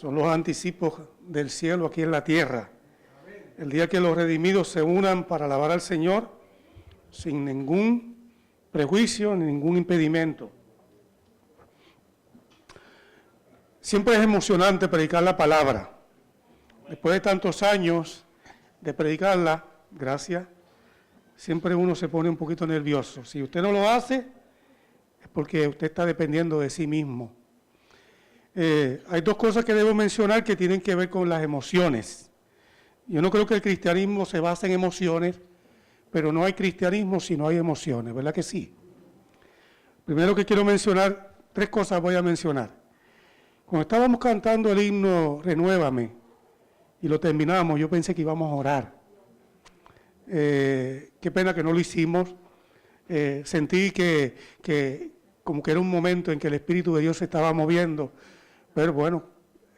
Son los anticipos del cielo aquí en la tierra. El día que los redimidos se unan para alabar al Señor sin ningún prejuicio ni ningún impedimento. Siempre es emocionante predicar la palabra. Después de tantos años de predicarla, gracias, siempre uno se pone un poquito nervioso. Si usted no lo hace, es porque usted está dependiendo de sí mismo. Hay dos cosas que debo mencionar que tienen que ver con las emociones. Yo no creo que el cristianismo se base en emociones, pero no hay cristianismo si no hay emociones, ¿verdad que sí? Primero que quiero mencionar, tres cosas voy a mencionar. Cuando estábamos cantando el himno Renuévame y lo terminamos, yo pensé que íbamos a orar. Qué pena que no lo hicimos. Sentí que como que era un momento en que el Espíritu de Dios se estaba moviendo, pero bueno,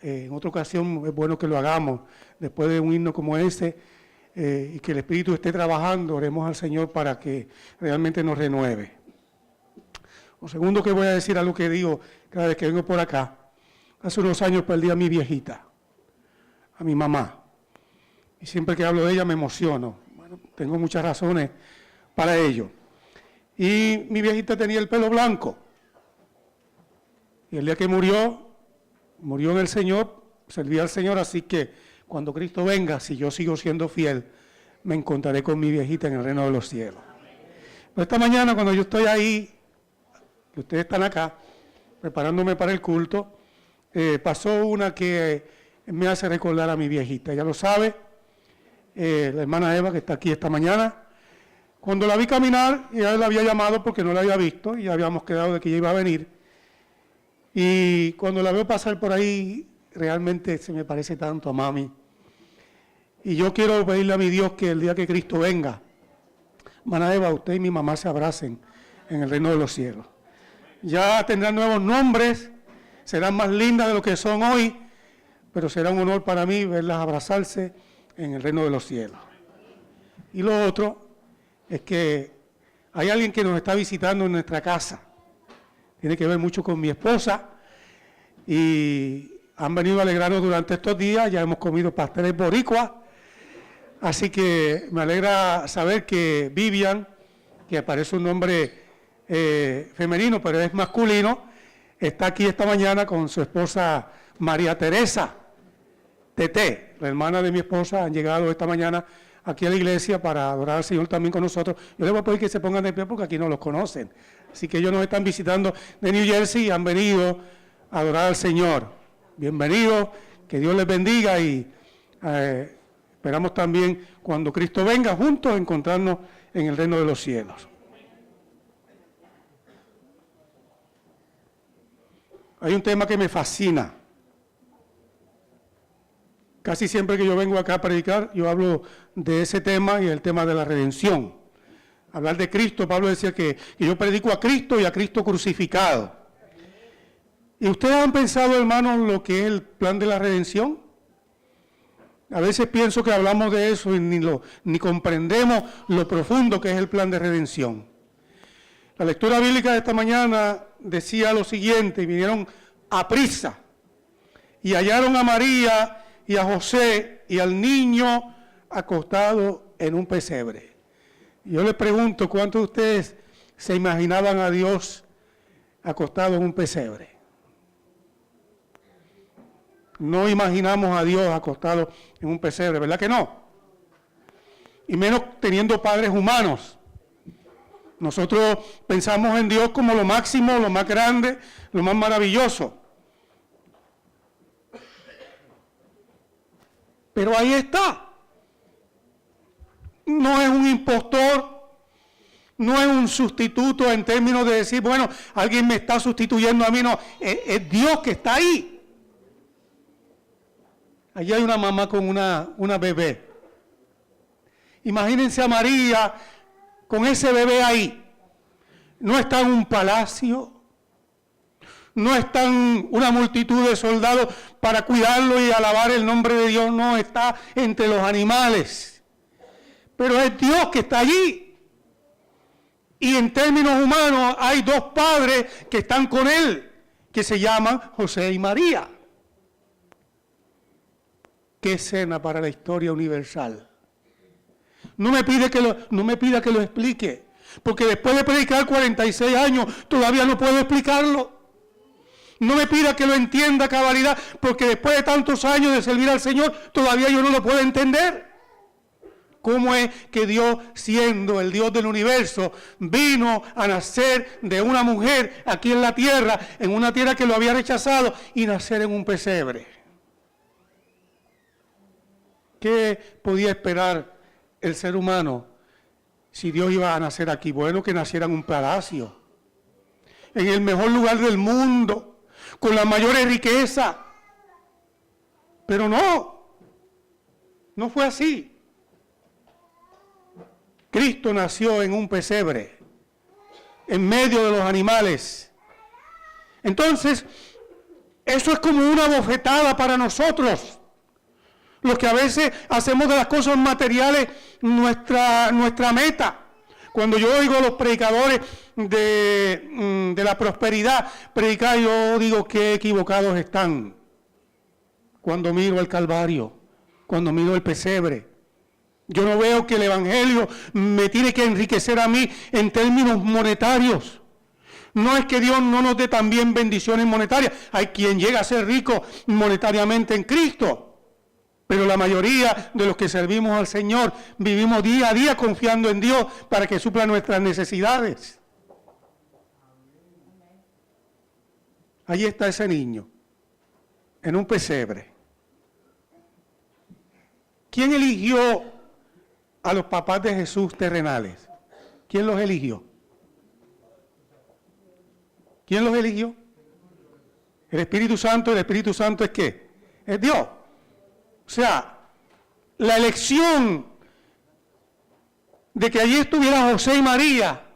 en otra ocasión es bueno que lo hagamos. Después de un himno como ese y que el Espíritu esté trabajando, oremos al Señor para que realmente nos renueve. Lo segundo que voy a decir, algo que digo cada vez que vengo por acá. Hace unos años perdí a mi viejita, a mi mamá. Y siempre que hablo de ella me emociono. Bueno, tengo muchas razones para ello. Y mi viejita tenía el pelo blanco. Y el día que murió en el Señor, servía al Señor, así que cuando Cristo venga, si yo sigo siendo fiel, me encontraré con mi viejita en el reino de los cielos. Pero esta mañana, cuando yo estoy ahí, que ustedes están acá, preparándome para el culto, pasó una que me hace recordar a mi viejita. Ella lo sabe, la hermana Eva, que está aquí esta mañana. Cuando la vi caminar, ella la había llamado porque no la había visto y ya habíamos quedado de que ella iba a venir. Y cuando la veo pasar por ahí, realmente se me parece tanto a mami. Y yo quiero pedirle a mi Dios que el día que Cristo venga, hermana Eva, usted y mi mamá se abracen en el reino de los cielos. Ya tendrán nuevos nombres, serán más lindas de lo que son hoy, pero será un honor para mí verlas abrazarse en el reino de los cielos. Y lo otro es que hay alguien que nos está visitando en nuestra casa. Tiene que ver mucho con mi esposa y han venido a alegrarnos durante estos días. Ya hemos comido pasteles boricuas, así que me alegra saber que Vivian, que aparece un nombre femenino pero es masculino, está aquí esta mañana con su esposa María Teresa Tete, la hermana de mi esposa. Han llegado esta mañana aquí a la iglesia para adorar al Señor también con nosotros. Yo les voy a pedir que se pongan de pie porque aquí no los conocen. Así que ellos nos están visitando de New Jersey y han venido a adorar al Señor. Bienvenidos, que Dios les bendiga y esperamos también cuando Cristo venga juntos encontrarnos en el reino de los cielos. Hay un tema que me fascina. Casi siempre que yo vengo acá a predicar, yo hablo de ese tema y el tema de la redención. Hablar de Cristo, Pablo decía que yo predico a Cristo y a Cristo crucificado. ¿Y ustedes han pensado, hermanos, lo que es el plan de la redención? A veces pienso que hablamos de eso y ni comprendemos lo profundo que es el plan de redención. La lectura bíblica de esta mañana decía lo siguiente: vinieron a prisa y hallaron a María y a José y al niño acostado en un pesebre. Yo les pregunto, ¿cuántos de ustedes se imaginaban a Dios acostado en un pesebre? No imaginamos a Dios acostado en un pesebre, ¿verdad que no? Y menos teniendo padres humanos. Nosotros pensamos en Dios como lo máximo, lo más grande, lo más maravilloso. Pero ahí está. No es un impostor, no es un sustituto en términos de decir, bueno, alguien me está sustituyendo a mí, no, es Dios que está ahí. Allí hay una mamá con una bebé. Imagínense a María con ese bebé ahí. No está en un palacio, no están una multitud de soldados para cuidarlo y alabar el nombre de Dios, no, está entre los animales. Pero es Dios que está allí. Y en términos humanos hay dos padres que están con él, que se llaman José y María. qué escena para la historia universal. No me pida que lo explique, porque después de predicar 46 años todavía no puedo explicarlo. No me pida que lo entienda a cabalidad, porque después de tantos años de servir al Señor todavía yo no lo puedo entender. ¿Cómo es que Dios, siendo el Dios del universo, vino a nacer de una mujer aquí en la tierra, en una tierra que lo había rechazado, y nacer en un pesebre? ¿Qué podía esperar el ser humano si Dios iba a nacer aquí? Bueno, que naciera en un palacio, en el mejor lugar del mundo, con las mayores riquezas. Pero no fue así. Cristo nació en un pesebre, en medio de los animales. Entonces, eso es como una bofetada para nosotros, los que a veces hacemos de las cosas materiales nuestra meta. Cuando yo oigo a los predicadores de la prosperidad predicar, yo digo qué equivocados están. Cuando miro el Calvario, cuando miro el pesebre, yo no veo que el Evangelio me tiene que enriquecer a mí en términos monetarios. No es que Dios no nos dé también bendiciones monetarias. Hay quien llega a ser rico monetariamente en Cristo. Pero la mayoría de los que servimos al Señor vivimos día a día confiando en Dios para que supla nuestras necesidades. Allí está ese niño, en un pesebre. ¿Quién eligió a los papás de Jesús terrenales? ¿Quién los eligió? ¿Quién los eligió? El Espíritu Santo. ¿El Espíritu Santo es qué? Es Dios. O sea, la elección de que allí estuviera José y María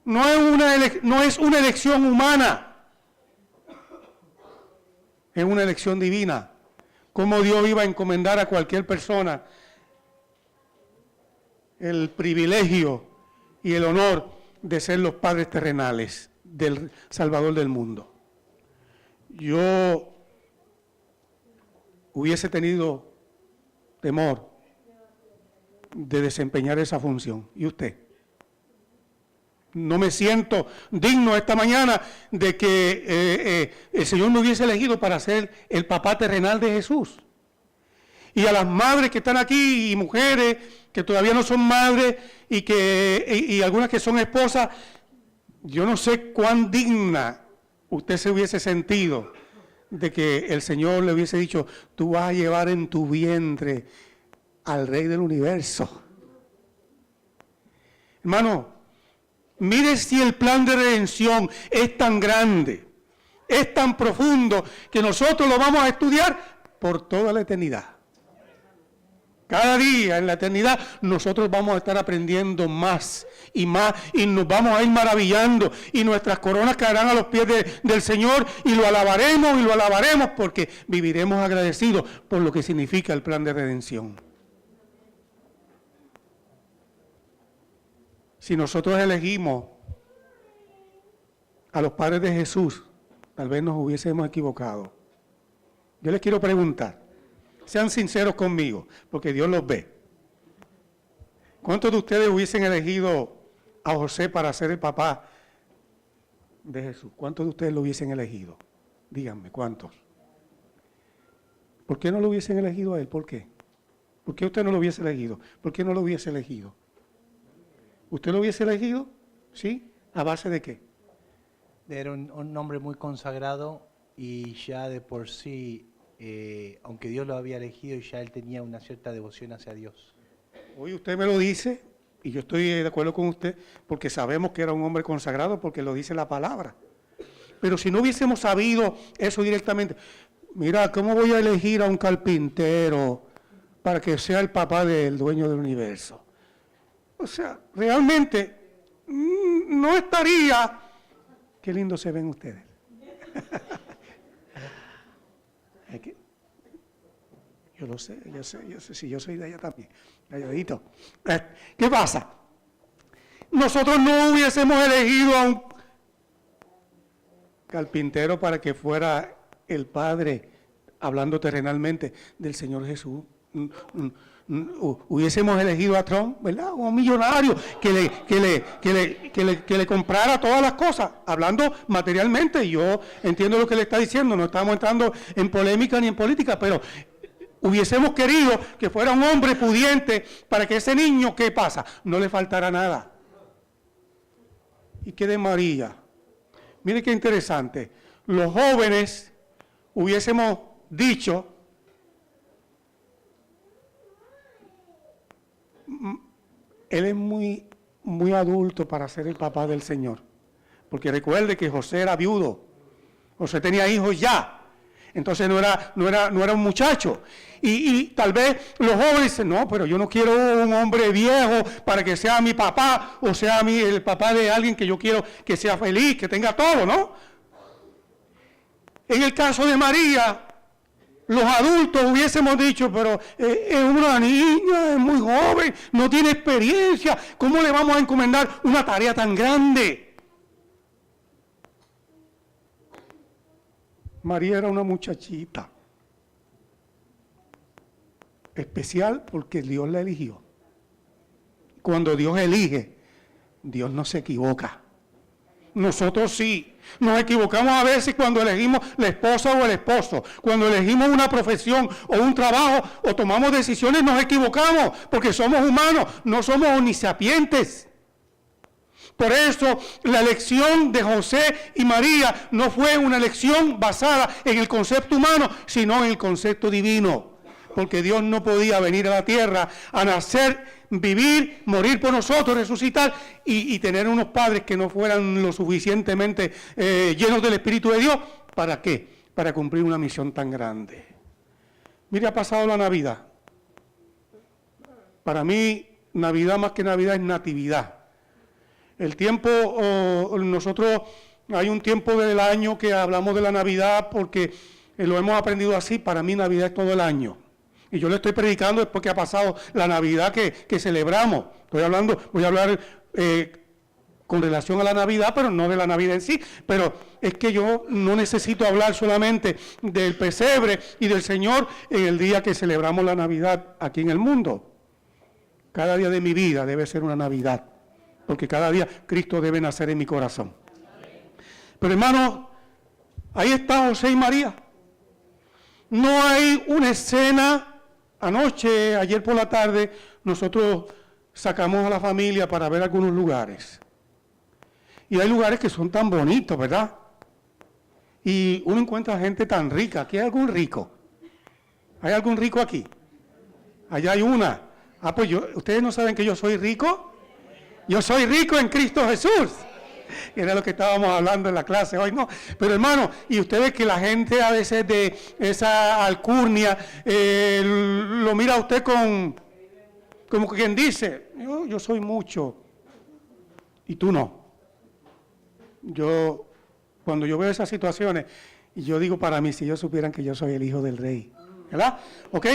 no es una elección humana, es una elección divina. Cómo Dios iba a encomendar a cualquier persona el privilegio y el honor de ser los padres terrenales del Salvador del mundo. Yo hubiese tenido temor de desempeñar esa función. ¿Y usted? No me siento digno esta mañana de que el Señor me hubiese elegido para ser el papá terrenal de Jesús. Y a las madres que están aquí y mujeres que todavía no son madres y algunas que son esposas, yo no sé cuán digna usted se hubiese sentido de que el Señor le hubiese dicho, tú vas a llevar en tu vientre al Rey del universo. Hermano, mire si el plan de redención es tan grande, es tan profundo, que nosotros lo vamos a estudiar por toda la eternidad. Cada día en la eternidad nosotros vamos a estar aprendiendo más y nos vamos a ir maravillando y nuestras coronas caerán a los pies del Señor y lo alabaremos porque viviremos agradecidos por lo que significa el plan de redención. Si nosotros elegimos a los padres de Jesús, tal vez nos hubiésemos equivocado. Yo les quiero preguntar, sean sinceros conmigo, porque Dios los ve. ¿Cuántos de ustedes hubiesen elegido a José para ser el papá de Jesús? ¿Cuántos de ustedes lo hubiesen elegido? Díganme, ¿cuántos? ¿Por qué no lo hubiesen elegido a él? ¿Por qué? ¿Por qué usted no lo hubiese elegido? ¿Por qué no lo hubiese elegido? ¿Usted lo hubiese elegido? ¿Sí? ¿A base de qué? Era un hombre muy consagrado y ya de por sí, aunque Dios lo había elegido, ya él tenía una cierta devoción hacia Dios. Hoy usted me lo dice, y yo estoy de acuerdo con usted, porque sabemos que era un hombre consagrado, porque lo dice la palabra. Pero si no hubiésemos sabido eso directamente, mira, ¿cómo voy a elegir a un carpintero para que sea el papá del dueño del universo? O sea, realmente no estaría... Qué lindo se ven ustedes. Yo lo sé, si yo soy de allá también, calladito. ¿Qué pasa? Nosotros no hubiésemos elegido a un carpintero para que fuera el padre hablando terrenalmente, del Señor Jesús. Hubiésemos elegido a Trump, ¿verdad? Un millonario que le comprara todas las cosas, hablando materialmente. Yo entiendo lo que le está diciendo, no estamos entrando en polémica ni en política, pero hubiésemos querido que fuera un hombre pudiente para que ese niño, ¿qué pasa? No le faltara nada. ¿Y qué de María? Mire qué interesante. Los jóvenes hubiésemos dicho, él es muy adulto para ser el papá del Señor. Porque recuerde que José era viudo. José tenía hijos ya. Entonces no era un muchacho. Y tal vez los jóvenes dicen, no, pero yo no quiero un hombre viejo para que sea mi papá o sea el papá de alguien que yo quiero que sea feliz, que tenga todo, ¿no? En el caso de María, los adultos hubiésemos dicho, pero es una niña, es muy joven, no tiene experiencia, ¿cómo le vamos a encomendar una tarea tan grande? María era una muchachita especial porque Dios la eligió. Cuando Dios elige, Dios no se equivoca. Nosotros sí, nos equivocamos a veces cuando elegimos la esposa o el esposo, cuando elegimos una profesión o un trabajo o tomamos decisiones, nos equivocamos porque somos humanos, no somos omnisapientes. Por eso la elección de José y María no fue una elección basada en el concepto humano, sino en el concepto divino. Porque Dios no podía venir a la tierra a nacer, vivir, morir por nosotros, resucitar y tener unos padres que no fueran lo suficientemente llenos del Espíritu de Dios. ¿Para qué? Para cumplir una misión tan grande. Mire, ha pasado la Navidad. Para mí, Navidad más que Navidad es natividad. El tiempo, nosotros, hay un tiempo del año que hablamos de la Navidad porque lo hemos aprendido así. Para mí Navidad es todo el año. Y yo le estoy predicando después que ha pasado la Navidad que celebramos. Voy a hablar con relación a la Navidad, pero no de la Navidad en sí. Pero es que yo no necesito hablar solamente del pesebre y del Señor en el día que celebramos la Navidad aquí en el mundo. Cada día de mi vida debe ser una Navidad, porque cada día Cristo debe nacer en mi corazón. Pero hermanos, ahí está José y María. No hay una escena. Anoche, ayer por la tarde, nosotros sacamos a la familia para ver algunos lugares. Y hay lugares que son tan bonitos, ¿verdad? Y uno encuentra gente tan rica. ¿Aquí hay algún rico? ¿Hay algún rico aquí? Allá hay una. Pues ¿ustedes no saben que yo soy rico? Yo soy rico en Cristo Jesús. Era lo que estábamos hablando en la clase hoy, ¿no? Pero hermano, y usted ve que la gente a veces de esa alcurnia lo mira a usted como quien dice, yo soy mucho y tú no. Cuando yo veo esas situaciones, yo digo para mí, si ellos supieran que yo soy el hijo del rey, ¿verdad? ¿Ok?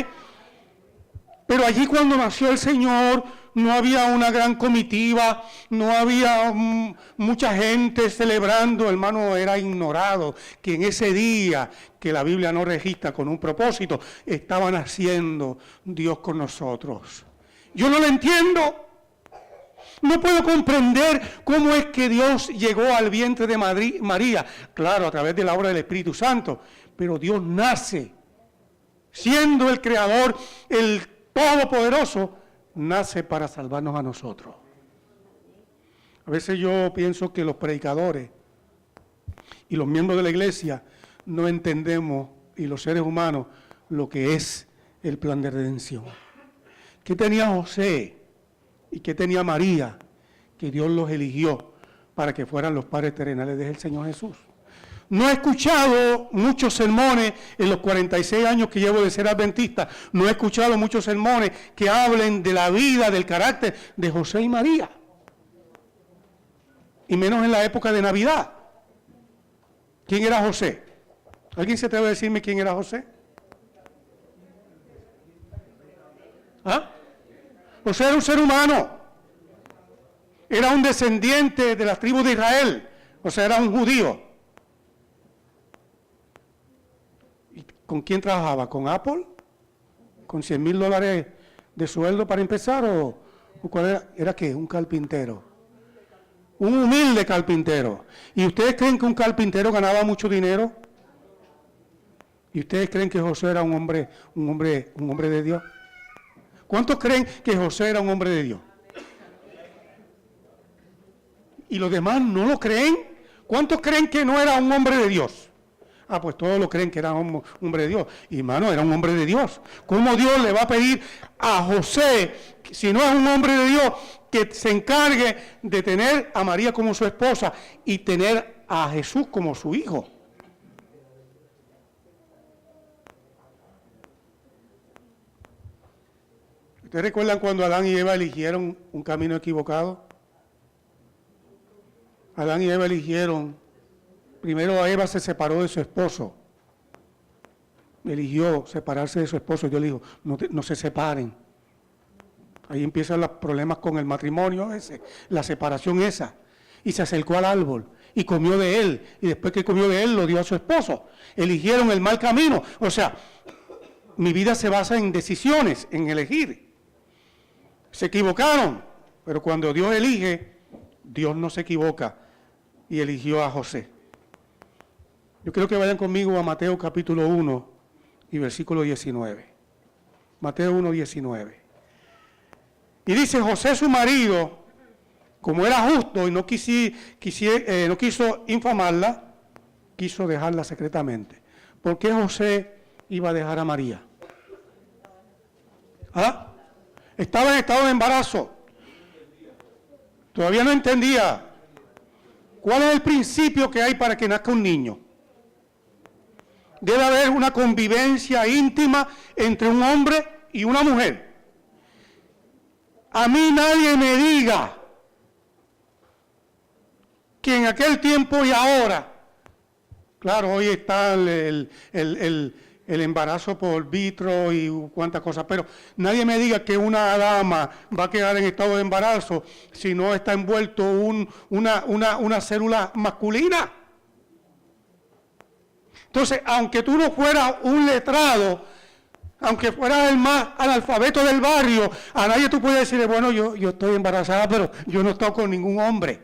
Pero allí cuando nació el Señor, no había una gran comitiva, no había mucha gente celebrando, hermano, era ignorado que en ese día que la Biblia no registra con un propósito, estaban haciendo Dios con nosotros. Yo no lo entiendo. No puedo comprender cómo es que Dios llegó al vientre de María, claro, a través de la obra del Espíritu Santo, pero Dios nace, siendo el Creador, el Todopoderoso, nace para salvarnos a nosotros. A veces yo pienso que los predicadores y los miembros de la iglesia no entendemos, y los seres humanos, lo que es el plan de redención. ¿Qué tenía José y qué tenía María? Que Dios los eligió para que fueran los padres terrenales del Señor Jesús. No he escuchado muchos sermones en los 46 años que llevo de ser adventista. No he escuchado muchos sermones que hablen de la vida, del carácter de José y María. Y menos en la época de Navidad. ¿Quién era José? ¿Alguien se atreve a decirme quién era José? ¿Ah? José era un ser humano. Era un descendiente de las tribus de Israel. O sea, era un judío. ¿Con quién trabajaba? ¿Con Apple? ¿Con $100,000 de sueldo para empezar? ¿O cuál era? ¿Era qué? Un carpintero. Un humilde carpintero. ¿Y ustedes creen que un carpintero ganaba mucho dinero? ¿Y ustedes creen que José era un hombre de Dios? ¿Cuántos creen que José era un hombre de Dios? ¿Y los demás no lo creen? ¿Cuántos creen que no era un hombre de Dios? Ah, pues todos lo creen que era un hombre de Dios. Y hermano, era un hombre de Dios. ¿Cómo Dios le va a pedir a José, si no es un hombre de Dios, que se encargue de tener a María como su esposa y tener a Jesús como su hijo? ¿Ustedes recuerdan cuando Adán y Eva eligieron un camino equivocado? Adán y Eva eligieron, primero Eva se separó de su esposo, eligió separarse de su esposo. Dios le dijo, no se separen. Ahí empiezan los problemas con el matrimonio ese, la separación esa. Y se acercó al árbol y comió de él. Y después que comió de él, lo dio a su esposo. Eligieron el mal camino. O sea, mi vida se basa en decisiones, en elegir. Se equivocaron, pero cuando Dios elige, Dios no se equivoca. Y eligió a José. Yo quiero que vayan conmigo a Mateo capítulo 1 y versículo 19. Mateo 1, 19. Y dice, José su marido, como era justo y no quiso infamarla, quiso dejarla secretamente. ¿Por qué José iba a dejar a María? ¿Ah? Estaba en estado de embarazo. Todavía no entendía. ¿Cuál es el principio que hay para que nazca un niño? Debe haber una convivencia íntima entre un hombre y una mujer. A mí nadie me diga que en aquel tiempo y ahora, claro, hoy está el embarazo por vitro y cuántas cosas, pero nadie me diga que una dama va a quedar en estado de embarazo si no está envuelto una célula masculina. Entonces, aunque tú no fueras un letrado, aunque fueras el más analfabeto del barrio, a nadie tú puedes decirle, bueno, yo estoy embarazada, pero yo no he estado con ningún hombre.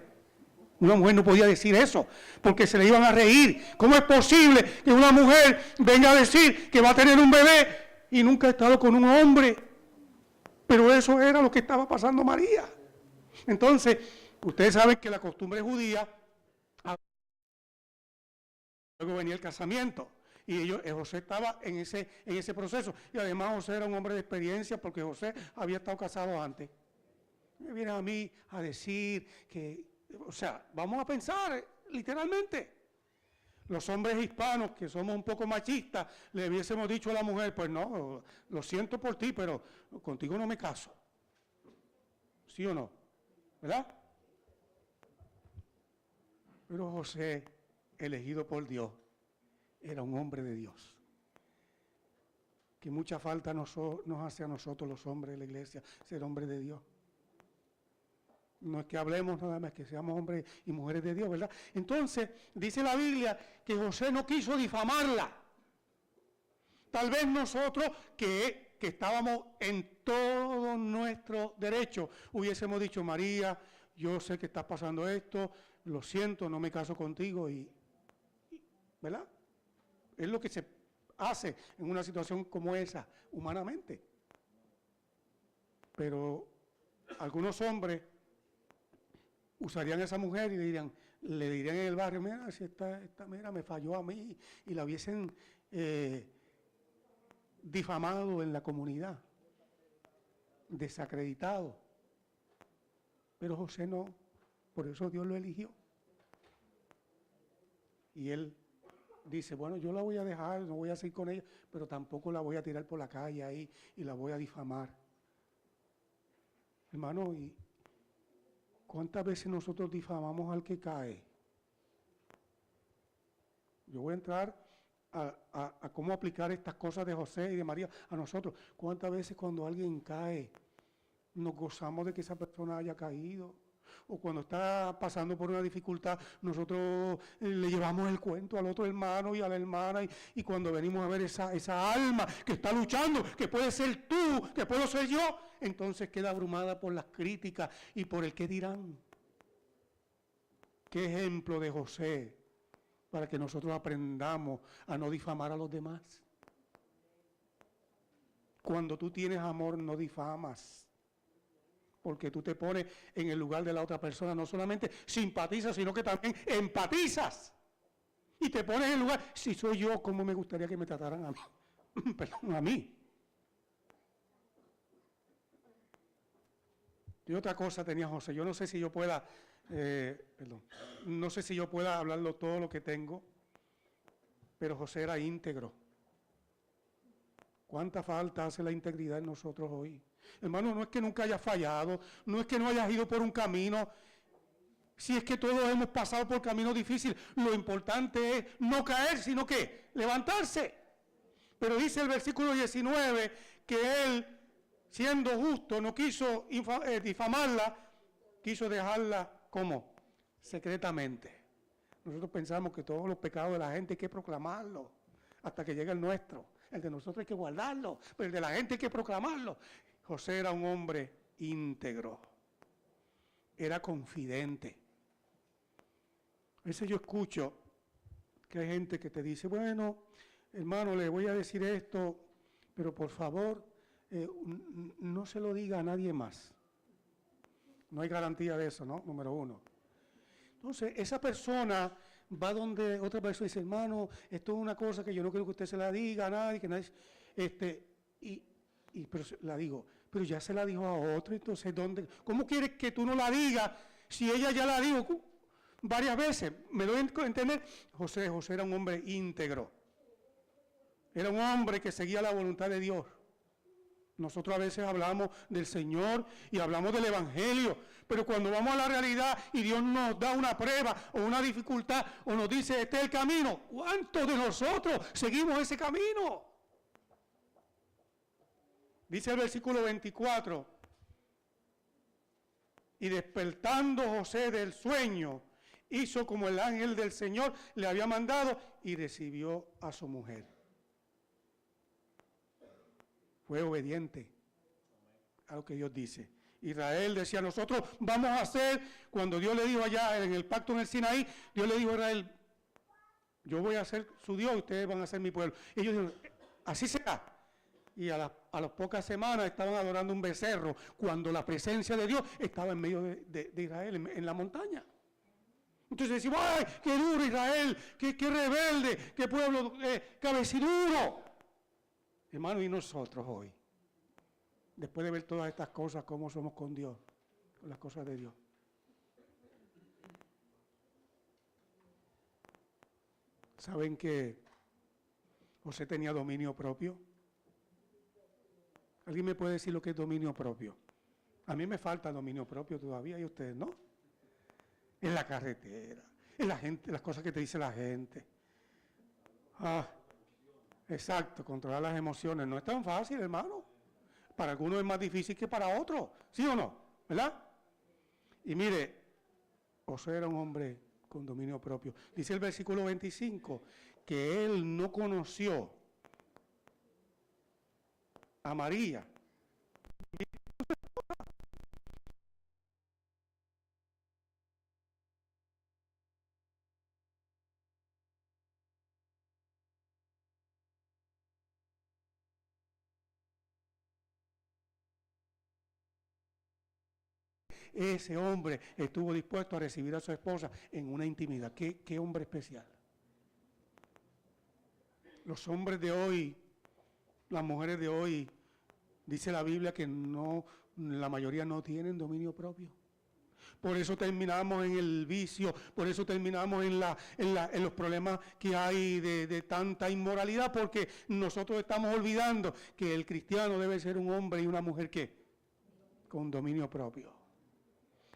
Una mujer no podía decir eso, porque se le iban a reír. ¿Cómo es posible que una mujer venga a decir que va a tener un bebé y nunca ha estado con un hombre? Pero eso era lo que estaba pasando María. Entonces, ustedes saben que la costumbre judía, luego venía el casamiento. Y José estaba en ese proceso. Y además José era un hombre de experiencia porque José había estado casado antes. Me viene a mí a decir que, o sea, vamos a pensar literalmente. Los hombres hispanos, que somos un poco machistas, le hubiésemos dicho a la mujer, pues no, lo siento por ti, pero contigo no me caso. ¿Sí o no? ¿Verdad? Pero José, elegido por Dios, era un hombre de Dios. Que mucha falta nos hace a nosotros los hombres de la iglesia ser hombres de Dios. No es que hablemos nada más, que seamos hombres y mujeres de Dios, ¿verdad? Entonces, dice la Biblia que José no quiso difamarla. Tal vez nosotros que estábamos en todo nuestro derecho, hubiésemos dicho, María, yo sé que estás pasando esto, lo siento, no me caso contigo, ¿verdad? Es lo que se hace en una situación como esa, humanamente. Pero algunos hombres usarían a esa mujer y le dirían en el barrio, mira, si esta mira me falló a mí, y la hubiesen difamado en la comunidad, desacreditado. Pero José no, por eso Dios lo eligió. Y él dice, bueno, yo la voy a dejar, no voy a seguir con ella, pero tampoco la voy a tirar por la calle ahí y la voy a difamar. Hermano, ¿y cuántas veces nosotros difamamos al que cae? Yo voy a entrar a cómo aplicar estas cosas de José y de María a nosotros. ¿Cuántas veces cuando alguien cae nos gozamos de que esa persona haya caído? O cuando está pasando por una dificultad, nosotros le llevamos el cuento al otro hermano y a la hermana, y cuando venimos a ver esa alma que está luchando, que puede ser tú, que puedo ser yo, entonces queda abrumada por las críticas y por el qué dirán. Qué ejemplo de José para que nosotros aprendamos a no difamar a los demás. Cuando tú tienes amor, no difamas. Porque tú te pones en el lugar de la otra persona, no solamente simpatizas, sino que también empatizas. Y te pones en el lugar, si soy yo, ¿cómo me gustaría que me trataran a mí? Perdón, a mí. Y otra cosa tenía José, yo no sé si yo pueda, no sé si yo pueda hablarlo todo lo que tengo, pero José era íntegro. ¿Cuánta falta hace la integridad en nosotros hoy? Hermano, no es que nunca hayas fallado, no es que no hayas ido por un camino, si es que todos hemos pasado por caminos difíciles, lo importante es no caer, sino que levantarse. Pero dice el versículo 19 que él, siendo justo, no quiso difamarla, quiso dejarla como secretamente. Nosotros pensamos que todos los pecados de la gente hay que proclamarlos hasta que llegue el nuestro. El de nosotros hay que guardarlo, pero el de la gente hay que proclamarlo. José era un hombre íntegro, era confidente. A veces yo escucho que hay gente que te dice, bueno, hermano, le voy a decir esto, pero por favor, no se lo diga a nadie más. No hay garantía de eso, ¿no? Número uno. Entonces, esa persona va donde otra persona y dice, hermano, esto es una cosa que yo no quiero que usted se la diga a nadie, que nadie, pero la digo, pero ya se la dijo a otro, entonces, ¿cómo quieres que tú no la digas si ella ya la dijo varias veces? ¿Me doy a entender? José era un hombre íntegro, era un hombre que seguía la voluntad de Dios. Nosotros a veces hablamos del Señor y hablamos del Evangelio, pero cuando vamos a la realidad y Dios nos da una prueba o una dificultad o nos dice, este es el camino, ¿cuántos de nosotros seguimos ese camino? Dice el versículo 24, y despertando José del sueño, hizo como el ángel del Señor le había mandado y recibió a su mujer. Fue obediente a lo que Dios dice. Israel decía, nosotros vamos a hacer, cuando Dios le dijo allá en el pacto en el Sinaí, Dios le dijo a Israel, yo voy a ser su Dios y ustedes van a ser mi pueblo. Y ellos dijeron, así será. Y a las pocas semanas estaban adorando un becerro, cuando la presencia de Dios estaba en medio de Israel, en la montaña. Entonces decimos, ¡ay, qué duro Israel! ¡Qué rebelde! ¡Qué pueblo cabeciduro! Hermano, y nosotros hoy, después de ver todas estas cosas, ¿cómo somos con Dios? Con las cosas de Dios. ¿Saben que José tenía dominio propio? ¿Alguien me puede decir lo que es dominio propio? A mí me falta dominio propio todavía y ustedes no. En la carretera, en la gente, las cosas que te dice la gente. Exacto, controlar las emociones. No es tan fácil, hermano. Para algunos es más difícil que para otros. ¿Sí o no? ¿Verdad? Y mire, José era un hombre con dominio propio. Dice el versículo 25 que él no conoció a María. Ese hombre estuvo dispuesto a recibir a su esposa en una intimidad. ¿Qué hombre especial? Los hombres de hoy, las mujeres de hoy, dice la Biblia que no, la mayoría no tienen dominio propio. Por eso terminamos en el vicio, por eso terminamos en los problemas que hay de tanta inmoralidad, porque nosotros estamos olvidando que el cristiano debe ser un hombre y una mujer que con dominio propio.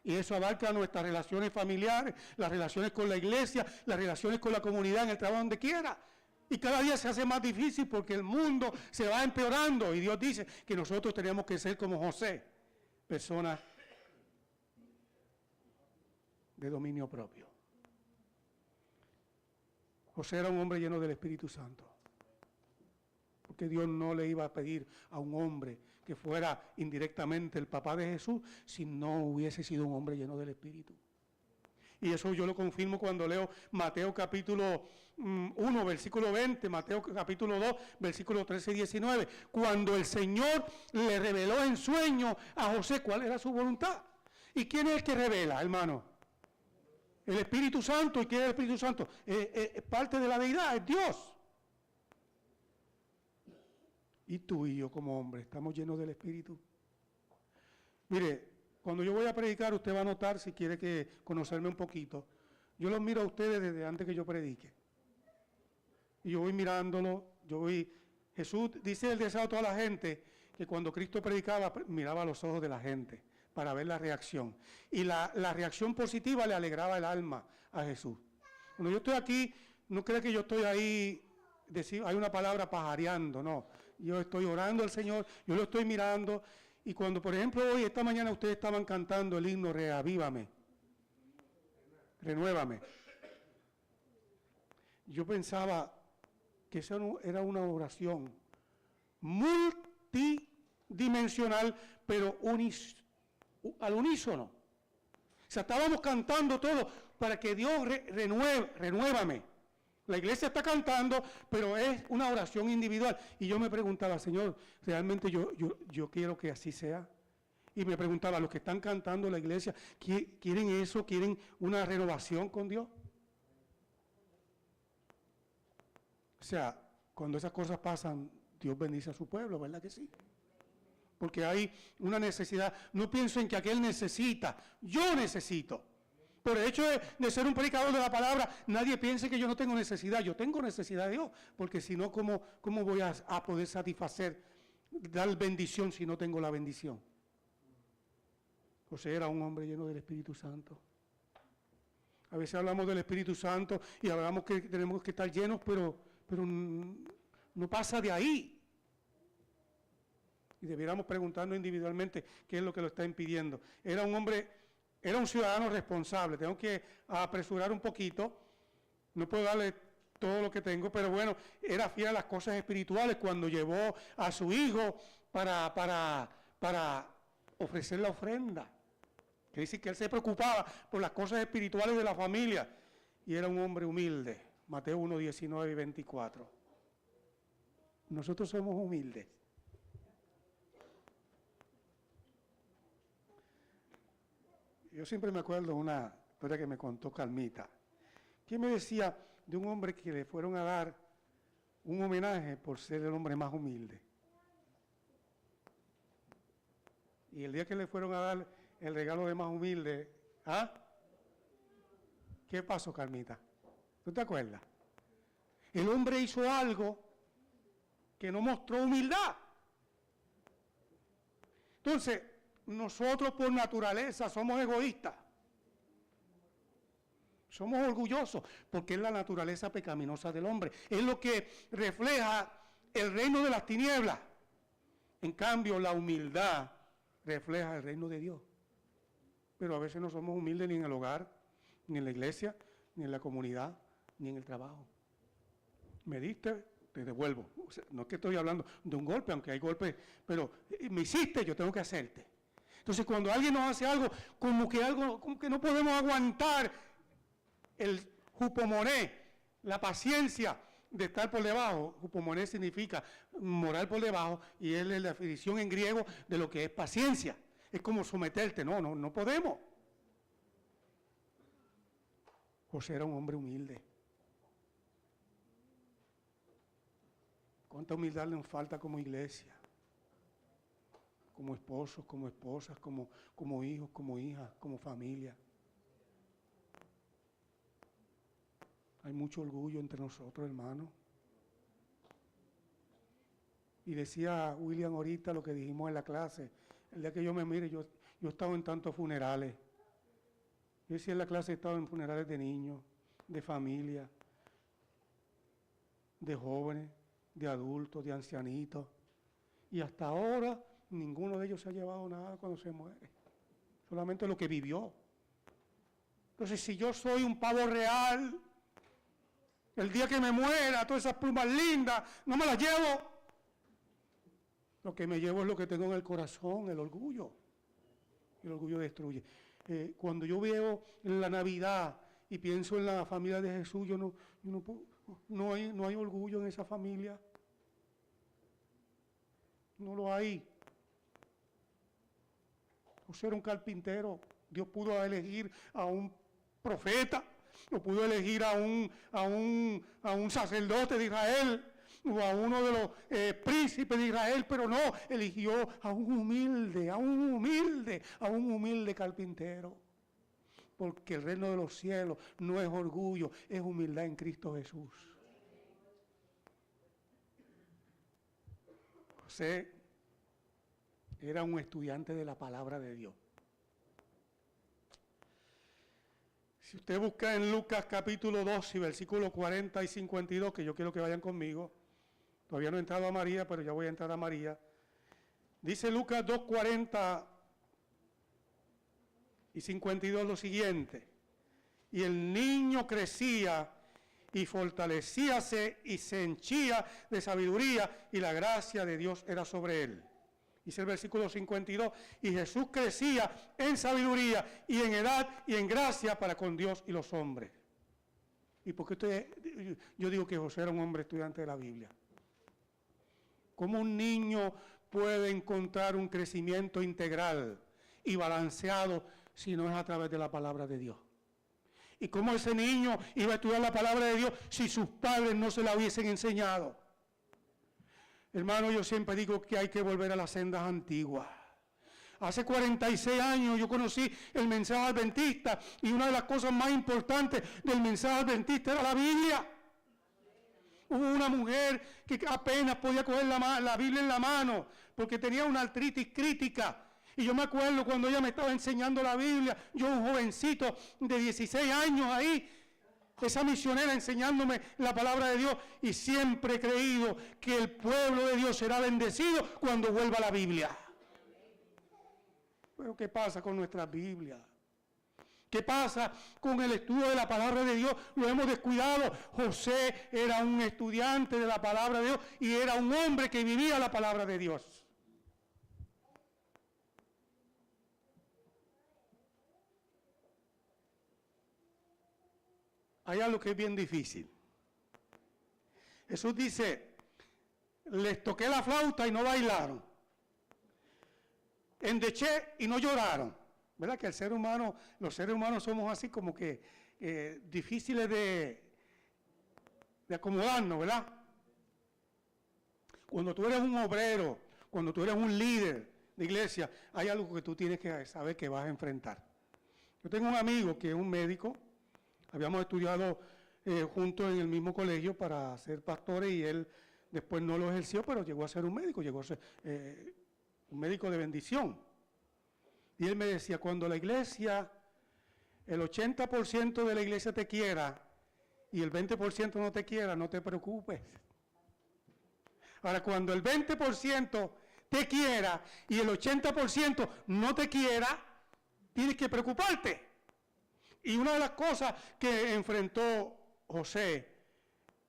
Y eso abarca nuestras relaciones familiares, las relaciones con la iglesia, las relaciones con la comunidad, en el trabajo, donde quiera. Y cada día se hace más difícil porque el mundo se va empeorando. Y Dios dice que nosotros tenemos que ser como José, personas de dominio propio. José era un hombre lleno del Espíritu Santo. Porque Dios no le iba a pedir a un hombre que fuera indirectamente el papá de Jesús si no hubiese sido un hombre lleno del Espíritu. Y eso yo lo confirmo cuando leo Mateo capítulo 1, versículo 20, Mateo capítulo 2, versículo 13 y 19. Cuando el Señor le reveló en sueño a José cuál era su voluntad. ¿Y quién es el que revela, hermano? El Espíritu Santo. ¿Y quién es el Espíritu Santo? Es parte de la deidad, es Dios. Y tú y yo como hombre, ¿estamos llenos del Espíritu? Mire, cuando yo voy a predicar, usted va a notar, si quiere conocerme un poquito, yo los miro a ustedes desde antes que yo predique. Y yo voy mirándolo, Jesús dice el deseo a toda la gente, que cuando Cristo predicaba, miraba a los ojos de la gente para ver la reacción. Y la reacción positiva le alegraba el alma a Jesús. Cuando yo estoy aquí, no cree que yo estoy ahí, hay una palabra pajareando, no. Yo estoy orando al Señor, yo lo estoy mirando. Y cuando, por ejemplo, hoy, esta mañana, ustedes estaban cantando el himno Reavívame, Renuévame. Yo pensaba que esa era una oración multidimensional, pero al unísono. O sea, estábamos cantando todo para que Dios renuévame. La iglesia está cantando, pero es una oración individual. Y yo me preguntaba, Señor, realmente yo quiero que así sea. Y me preguntaba, los que están cantando la iglesia, ¿quieren eso? ¿Quieren una renovación con Dios? O sea, cuando esas cosas pasan, Dios bendice a su pueblo, ¿verdad que sí? Porque hay una necesidad. No pienso en que aquel necesita, yo necesito. Por el hecho de ser un predicador de la palabra, nadie piense que yo no tengo necesidad. Yo tengo necesidad de Dios, porque si no, ¿cómo voy a poder satisfacer, dar bendición si no tengo la bendición? José era un hombre lleno del Espíritu Santo. A veces hablamos del Espíritu Santo y hablamos que tenemos que estar llenos, pero no pasa de ahí. Y debiéramos preguntarnos individualmente qué es lo que lo está impidiendo. Era un ciudadano responsable. Tengo que apresurar un poquito. No puedo darle todo lo que tengo, pero bueno, era fiel a las cosas espirituales cuando llevó a su hijo para ofrecer la ofrenda. Quiere decir que él se preocupaba por las cosas espirituales de la familia. Y era un hombre humilde. Mateo 1, 19 y 24. Nosotros somos humildes. Yo siempre me acuerdo de una historia que me contó Carmita, que me decía de un hombre que le fueron a dar un homenaje por ser el hombre más humilde. Y el día que le fueron a dar el regalo de más humilde, ¿qué pasó, Carmita? ¿Tú te acuerdas? El hombre hizo algo que no mostró humildad. Entonces, nosotros por naturaleza somos egoístas. Somos orgullosos porque es la naturaleza pecaminosa del hombre. Es lo que refleja el reino de las tinieblas. En cambio, la humildad refleja el reino de Dios. Pero a veces no somos humildes ni en el hogar, ni en la iglesia, ni en la comunidad, ni en el trabajo. Me diste, te devuelvo. O sea, no es que estoy hablando de un golpe, aunque hay golpes, pero me hiciste, yo tengo que hacerte. Entonces, cuando alguien nos hace algo, como que no podemos aguantar el jupomoné, la paciencia de estar por debajo. Jupomoné significa morar por debajo y es la definición en griego de lo que es paciencia. Es como someterte. No podemos. José era un hombre humilde. ¿Cuánta humildad nos falta como iglesia? Como esposos, como esposas, como hijos, como hijas, como familia. Hay mucho orgullo entre nosotros, hermanos. Y decía William ahorita lo que dijimos en la clase. El día que yo me mire, yo he estado en tantos funerales. Yo decía en la clase, he estado en funerales de niños, de familia, de jóvenes, de adultos, de ancianitos. Y hasta ahora ninguno de ellos se ha llevado nada cuando se muere. Solamente lo que vivió. Entonces, si yo soy un pavo real, el día que me muera, todas esas plumas lindas, no me las llevo. Lo que me llevo es lo que tengo en el corazón, el orgullo. El orgullo destruye. Cuando yo veo la Navidad y pienso en la familia de Jesús, no hay orgullo en esa familia. No lo hay. José era un carpintero. Dios pudo elegir a un profeta, o pudo elegir a un sacerdote de Israel, o a uno de los príncipes de Israel, pero no, eligió a un humilde carpintero. Porque el reino de los cielos no es orgullo, es humildad en Cristo Jesús. José era un estudiante de la palabra de Dios. Si usted busca en Lucas capítulo 2 y versículos 40 y 52, que yo quiero que vayan conmigo, todavía no he entrado a María, pero ya voy a entrar a María. Dice Lucas 2, 40 y 52 lo siguiente: y el niño crecía y fortalecíase y se henchía de sabiduría, y la gracia de Dios era sobre él. Dice el versículo 52, y Jesús crecía en sabiduría y en edad y en gracia para con Dios y los hombres. ¿Y por qué yo digo que José era un hombre estudiante de la Biblia? ¿Cómo un niño puede encontrar un crecimiento integral y balanceado si no es a través de la palabra de Dios? ¿Y cómo ese niño iba a estudiar la palabra de Dios si sus padres no se la hubiesen enseñado? Hermano, yo siempre digo que hay que volver a las sendas antiguas. Hace 46 años yo conocí el mensaje adventista, y una de las cosas más importantes del mensaje adventista era la Biblia. Hubo una mujer que apenas podía coger la Biblia en la mano porque tenía una artritis crítica. Y yo me acuerdo cuando ella me estaba enseñando la Biblia, yo un jovencito de 16 años ahí, esa misionera enseñándome la palabra de Dios, y siempre he creído que el pueblo de Dios será bendecido cuando vuelva a la Biblia. Pero ¿qué pasa con nuestra Biblia? ¿Qué pasa con el estudio de la palabra de Dios? Lo hemos descuidado. José era un estudiante de la palabra de Dios y era un hombre que vivía la palabra de Dios. Hay algo que es bien difícil. Jesús dice, les toqué la flauta y no bailaron. Endeché y no lloraron. ¿Verdad? Que el ser humano, los seres humanos somos así como que difíciles de acomodarnos, ¿verdad? Cuando tú eres un obrero, cuando tú eres un líder de iglesia, hay algo que tú tienes que saber que vas a enfrentar. Yo tengo un amigo que es un médico. Habíamos estudiado juntos en el mismo colegio para ser pastores, y él después no lo ejerció, pero llegó a ser un médico, llegó a ser un médico de bendición. Y él me decía, cuando la iglesia, el 80% de la iglesia te quiera y el 20% no te quiera, no te preocupes. Ahora, cuando el 20% te quiera y el 80% no te quiera, tienes que preocuparte. Y una de las cosas que enfrentó José,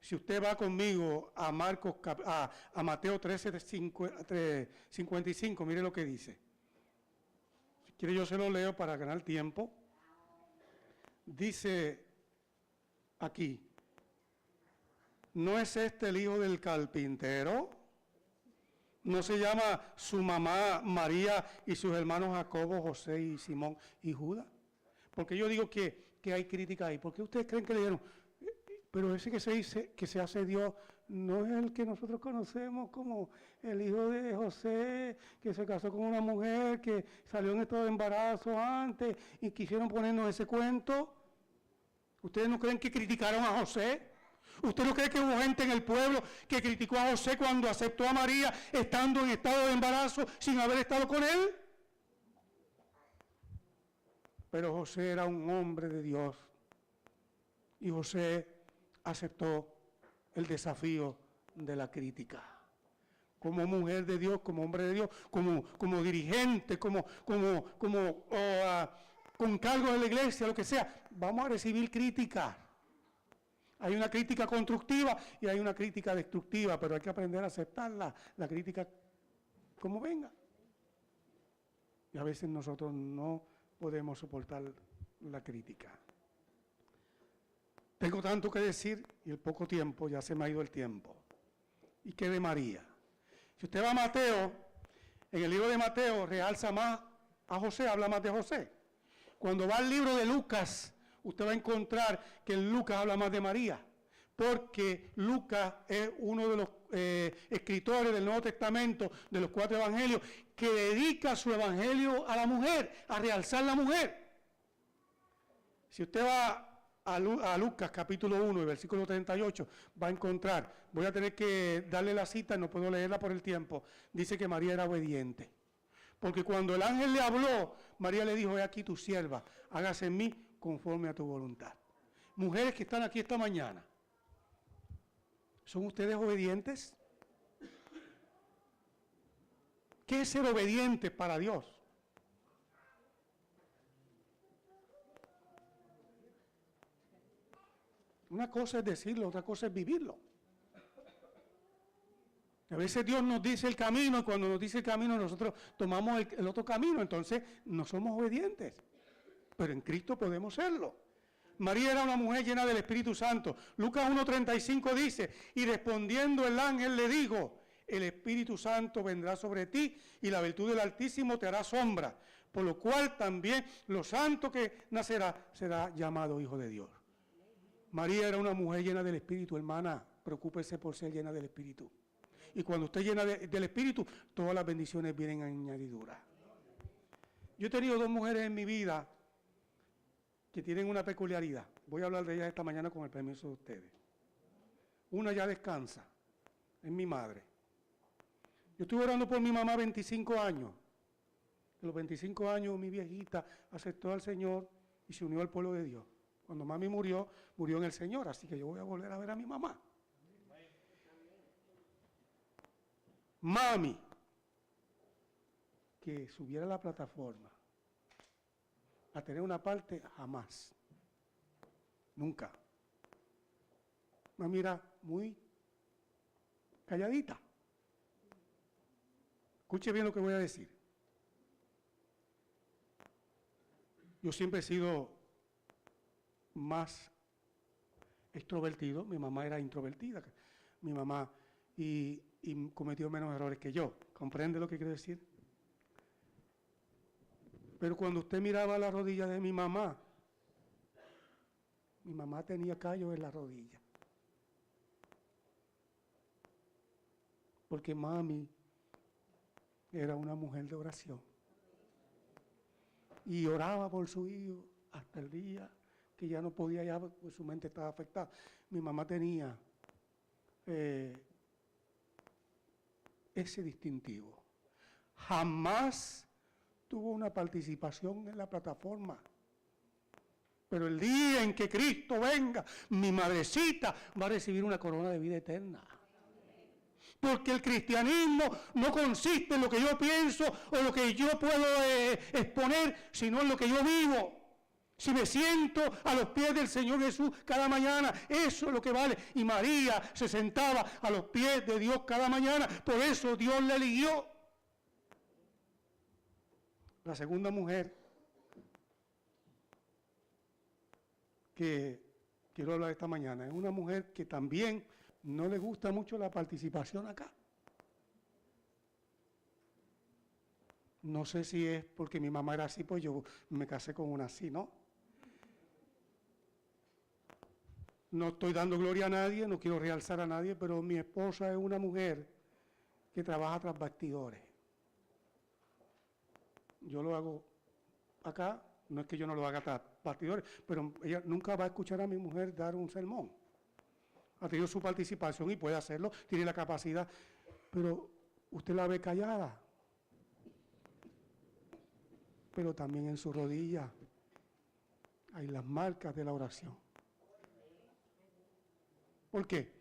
si usted va conmigo a Mateo 13:55, mire lo que dice. Si quiere yo se lo leo para ganar tiempo. Dice aquí, ¿no es este el hijo del carpintero? ¿No se llama su mamá María y sus hermanos Jacobo, José y Simón y Judas? Porque yo digo que hay crítica ahí. ¿Por qué ustedes creen que le dieron? Pero ese que se dice que se hace Dios no es el que nosotros conocemos como el hijo de José, que se casó con una mujer que salió en estado de embarazo antes y quisieron ponernos ese cuento. ¿Ustedes no creen que criticaron a José? ¿Usted no cree que hubo gente en el pueblo que criticó a José cuando aceptó a María estando en estado de embarazo sin haber estado con él? Pero José era un hombre de Dios y José aceptó el desafío de la crítica. Como mujer de Dios, como hombre de Dios, como dirigente, como con cargo de la iglesia, lo que sea, vamos a recibir crítica. Hay una crítica constructiva y hay una crítica destructiva, pero hay que aprender a aceptarla, la crítica como venga. Y a veces nosotros no podemos soportar la crítica. Tengo tanto que decir y el poco tiempo, ya se me ha ido el tiempo. ¿Y qué de María? Si usted va a Mateo, en el libro de Mateo realza más a José, habla más de José. Cuando va al libro de Lucas, usted va a encontrar que en Lucas habla más de María, porque Lucas es uno de los escritores del Nuevo Testamento, de los 4 evangelios, que dedica su evangelio a la mujer, a realzar la mujer. Si usted va a Lucas capítulo 1 y versículo 38, va a encontrar, voy a tener que darle la cita, no puedo leerla por el tiempo, dice que María era obediente. Porque cuando el ángel le habló, María le dijo, he aquí tu sierva, hágase en mí conforme a tu voluntad. Mujeres que están aquí esta mañana, ¿son ustedes obedientes? ¿Qué es ser obediente para Dios? Una cosa es decirlo, otra cosa es vivirlo. A veces Dios nos dice el camino y cuando nos dice el camino nosotros tomamos el otro camino, entonces no somos obedientes. Pero en Cristo podemos serlo. María era una mujer llena del Espíritu Santo. Lucas 1:35 dice, y respondiendo el ángel le dijo, el Espíritu Santo vendrá sobre ti y la virtud del Altísimo te hará sombra, por lo cual también lo santo que nacerá será llamado Hijo de Dios. María era una mujer llena del Espíritu, hermana, preocúpese por ser llena del Espíritu. Y cuando usted llena del Espíritu, todas las bendiciones vienen a añadidura. Yo he tenido 2 mujeres en mi vida que tienen una peculiaridad. Voy a hablar de ellas esta mañana con el permiso de ustedes. Una ya descansa, es mi madre. Yo estuve orando por mi mamá 25 años. A los 25 años mi viejita aceptó al Señor y se unió al pueblo de Dios. Cuando mami murió, murió en el Señor, así que yo voy a volver a ver a mi mamá. Mami, que subiera a la plataforma a tener una parte, jamás. Nunca. Mami era muy calladita. Escuche bien lo que voy a decir. Yo siempre he sido más extrovertido, mi mamá era introvertida, mi mamá y cometió menos errores que yo. ¿Comprende lo que quiero decir? Pero cuando usted miraba la rodilla de mi mamá tenía callos en la rodilla. Porque mami era una mujer de oración. Y oraba por su hijo hasta el día que ya no podía, ya pues su mente estaba afectada. Mi mamá tenía ese distintivo. Jamás tuvo una participación en la plataforma. Pero el día en que Cristo venga, mi madrecita va a recibir una corona de vida eterna. Porque el cristianismo no consiste en lo que yo pienso o lo que yo puedo exponer, sino en lo que yo vivo. Si me siento a los pies del Señor Jesús cada mañana, eso es lo que vale. Y María se sentaba a los pies de Dios cada mañana, por eso Dios la eligió. La segunda mujer que quiero hablar esta mañana es una mujer que también no le gusta mucho la participación acá. No sé si es porque mi mamá era así, pues yo me casé con una así, ¿no? No estoy dando gloria a nadie, no quiero realzar a nadie, pero mi esposa es una mujer que trabaja tras bastidores. Yo lo hago acá, no es que yo no lo haga tras bastidores, pero ella nunca va a escuchar a mi mujer dar un sermón. Ha tenido su participación y puede hacerlo, tiene la capacidad, pero usted la ve callada. Pero también en su rodilla hay las marcas de la oración. ¿Por qué?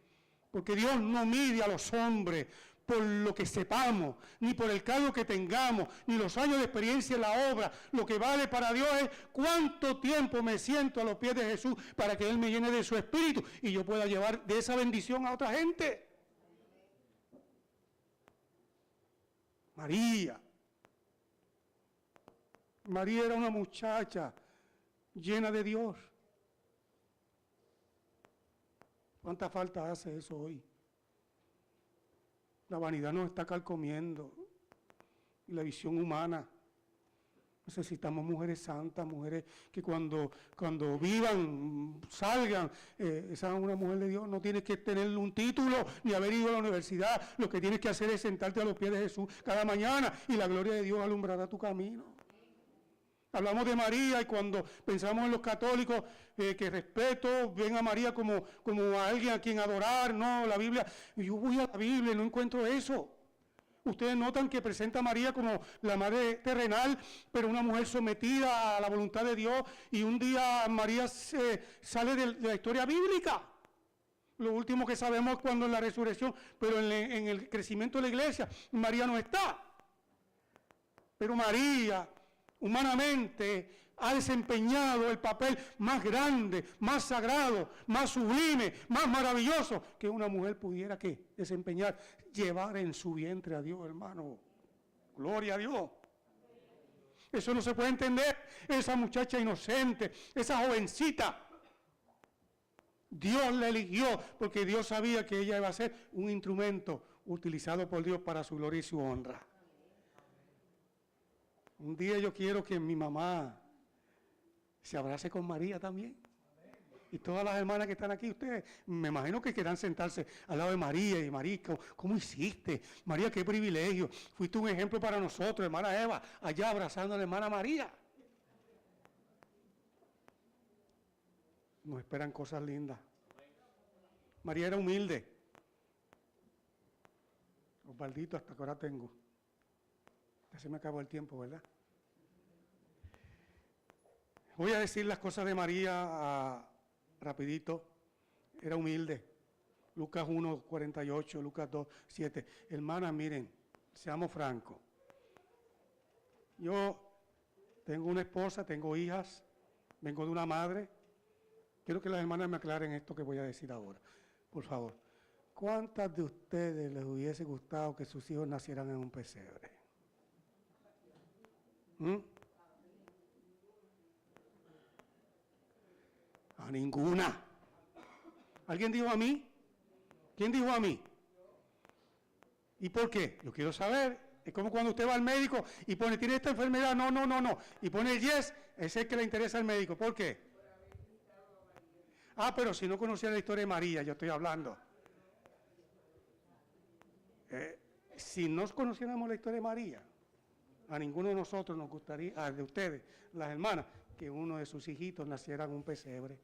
Porque Dios no mide a los hombres por lo que sepamos, ni por el cargo que tengamos, ni los años de experiencia en la obra. Lo que vale para Dios es cuánto tiempo me siento a los pies de Jesús para que Él me llene de su espíritu y yo pueda llevar de esa bendición a otra gente. María era una muchacha llena de Dios. ¿Cuánta falta hace eso hoy? La vanidad nos está carcomiendo. Y la visión humana. Necesitamos mujeres santas, mujeres que cuando vivan, salgan. Esa es una mujer de Dios. No tienes que tener un título ni haber ido a la universidad. Lo que tienes que hacer es sentarte a los pies de Jesús cada mañana y la gloria de Dios alumbrará tu camino. Hablamos de María y cuando pensamos en los católicos, que respeto, ven a María como a alguien a quien adorar. No, la Biblia, yo voy a la Biblia y no encuentro eso. Ustedes notan que presenta a María como la madre terrenal, pero una mujer sometida a la voluntad de Dios. Y un día María sale de la historia bíblica. Lo último que sabemos es cuando en la resurrección, pero en el crecimiento de la iglesia, María no está. Pero María humanamente ha desempeñado el papel más grande, más sagrado, más sublime, más maravilloso que una mujer pudiera ¿qué? Desempeñar, llevar en su vientre a Dios, hermano. Gloria a Dios. Eso no se puede entender. Esa muchacha inocente, esa jovencita, Dios la eligió porque Dios sabía que ella iba a ser un instrumento utilizado por Dios para su gloria y su honra. Un día yo quiero que mi mamá se abrace con María también. Y todas las hermanas que están aquí, ustedes, me imagino que quieran sentarse al lado de María. Y María, ¿cómo hiciste? María, qué privilegio. Fuiste un ejemplo para nosotros, hermana Eva, allá abrazando a la hermana María. Nos esperan cosas lindas. María era humilde. Osvaldito, hasta que ahora tengo. Ya se me acabó el tiempo, ¿verdad? Voy a decir las cosas de María rapidito. Era humilde. Lucas 1, 48, Lucas 2, 7. Hermanas, miren, seamos francos. Yo tengo una esposa, tengo hijas, vengo de una madre. Quiero que las hermanas me aclaren esto que voy a decir ahora. Por favor. ¿Cuántas de ustedes les hubiese gustado que sus hijos nacieran en un pesebre? A ninguna. ¿Alguien dijo a mí? ¿Quién dijo a mí? ¿Y por qué? Yo quiero saber. Es como cuando usted va al médico y pone, ¿tiene esta enfermedad? No. Y pone el yes, ese es el que le interesa al médico. ¿Por qué? Ah, pero si no conocía la historia de María, yo estoy hablando. Si no conociéramos la historia de María, a ninguno de nosotros nos gustaría, de ustedes, las hermanas, que uno de sus hijitos naciera en un pesebre.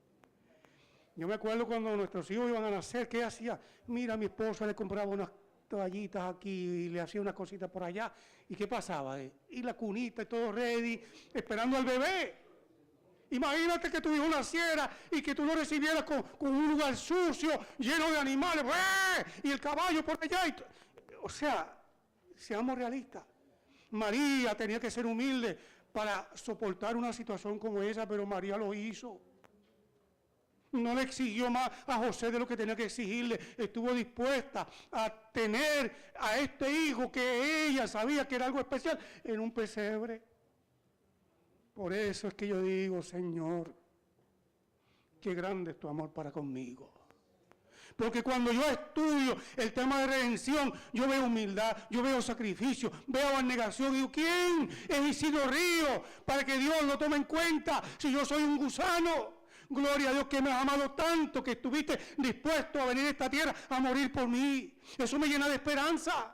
Yo me acuerdo cuando nuestros hijos iban a nacer, ¿qué hacía? Mira, mi esposa le compraba unas toallitas aquí y le hacía unas cositas por allá. ¿Y qué pasaba? Y la cunita y todo ready, esperando al bebé. Imagínate que tu hijo naciera y que tú lo recibieras con un lugar sucio, lleno de animales, y el caballo por allá. O sea, seamos realistas. María tenía que ser humilde para soportar una situación como esa, pero María lo hizo. No le exigió más a José de lo que tenía que exigirle. Estuvo dispuesta a tener a este hijo que ella sabía que era algo especial en un pesebre. Por eso es que yo digo, Señor, qué grande es tu amor para conmigo. Porque cuando yo estudio el tema de redención, yo veo humildad, yo veo sacrificio, veo abnegación. Digo, ¿quién es Isidro Río para que Dios lo tome en cuenta si yo soy un gusano? Gloria a Dios que me has amado tanto, que estuviste dispuesto a venir a esta tierra a morir por mí. Eso me llena de esperanza.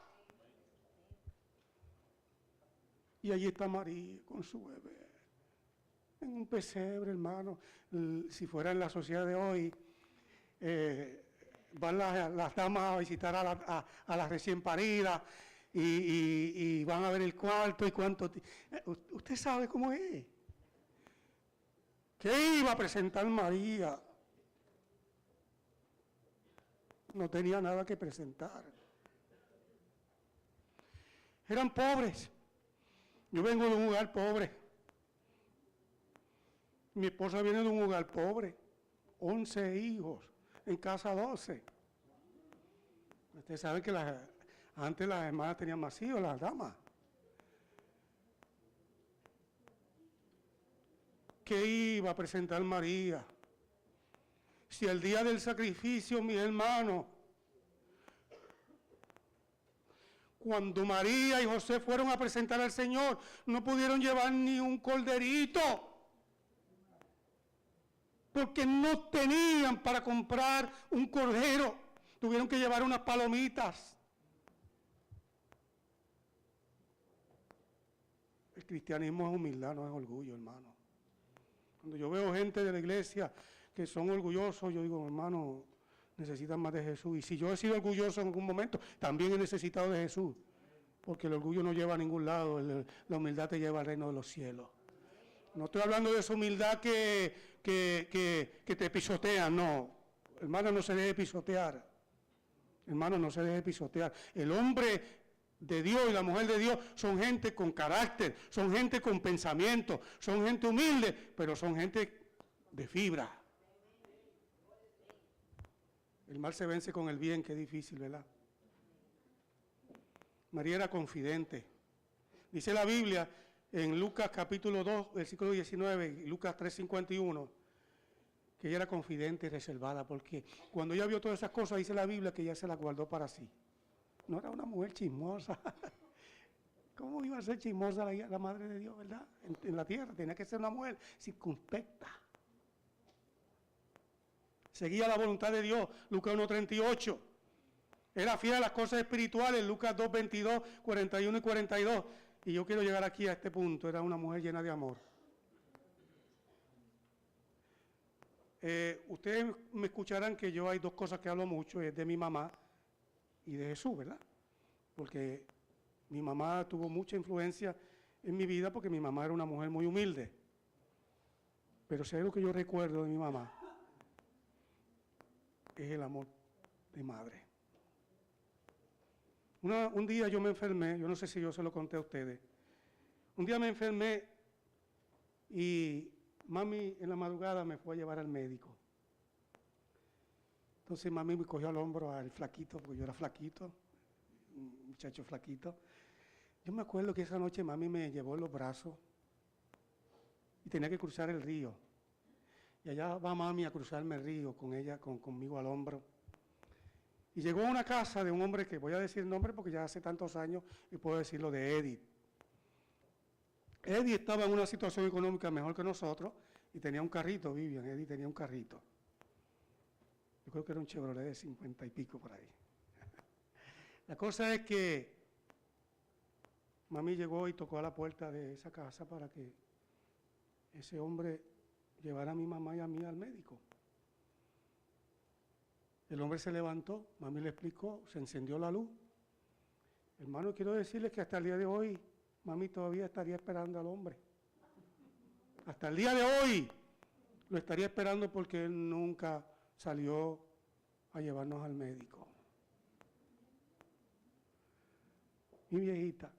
Y allí está María con su bebé. En un pesebre, hermano. Si fuera en la sociedad de hoy, van las damas a visitar a las recién paridas y van a ver el cuarto y cuánto. Usted sabe cómo es. ¿Qué iba a presentar María? No tenía nada que presentar. Eran pobres. Yo vengo de un hogar pobre. Mi esposa viene de un hogar pobre. 11 hijos, en casa 12. Ustedes saben que antes las hermanas tenían más hijos, las damas. ¿Qué iba a presentar María? Si el día del sacrificio, mis hermanos, cuando María y José fueron a presentar al Señor, no pudieron llevar ni un corderito, porque no tenían para comprar un cordero, tuvieron que llevar unas palomitas. El cristianismo es humildad, no es orgullo, hermano. Cuando yo veo gente de la iglesia que son orgullosos, yo digo, hermano, necesitan más de Jesús. Y si yo he sido orgulloso en algún momento, también he necesitado de Jesús. Porque el orgullo no lleva a ningún lado, la humildad te lleva al reino de los cielos. No estoy hablando de esa humildad que te pisotean, no. Hermano, no se deje pisotear. Hermano, no se deje pisotear. El hombre de Dios y la mujer de Dios son gente con carácter, son gente con pensamiento, son gente humilde, pero son gente de fibra. El mal se vence con el bien, qué difícil, ¿verdad? María era confidente. Dice la Biblia en Lucas capítulo 2, versículo 19, y Lucas 3:51, que ella era confidente y reservada, porque cuando ella vio todas esas cosas, dice la Biblia que ella se las guardó para sí. No era una mujer chismosa. ¿Cómo iba a ser chismosa la Madre de Dios, verdad? En la tierra tenía que ser una mujer circunspecta. Seguía la voluntad de Dios, Lucas 1:38. Era fiel a las cosas espirituales, Lucas 2:22, 41 y 42. Y yo quiero llegar aquí a este punto, era una mujer llena de amor. Ustedes me escucharán que yo hay dos cosas que hablo mucho, es de mi mamá y de Jesús, ¿verdad? Porque mi mamá tuvo mucha influencia en mi vida porque mi mamá era una mujer muy humilde. Pero si hay algo que yo recuerdo de mi mamá, es el amor de madre. Un día yo me enfermé, yo no sé si yo se lo conté a ustedes. Un día me enfermé y mami en la madrugada me fue a llevar al médico. Entonces mami me cogió al hombro al flaquito, porque yo era flaquito, un muchacho flaquito. Yo me acuerdo que esa noche mami me llevó en los brazos y tenía que cruzar el río. Y allá va mami a cruzarme el río con ella, conmigo al hombro. Y llegó a una casa de un hombre que voy a decir el nombre porque ya hace tantos años y puedo decirlo, de Edith. Edith estaba en una situación económica mejor que nosotros y tenía un carrito, Vivian, Edith tenía un carrito. Yo creo que era un Chevrolet de 50 y pico por ahí. La cosa es que mami llegó y tocó a la puerta de esa casa para que ese hombre llevara a mi mamá y a mí al médico. El hombre se levantó, mami le explicó, se encendió la luz. Hermano, quiero decirles que hasta el día de hoy, mami todavía estaría esperando al hombre. Hasta el día de hoy lo estaría esperando porque él nunca salió a llevarnos al médico. Mi viejita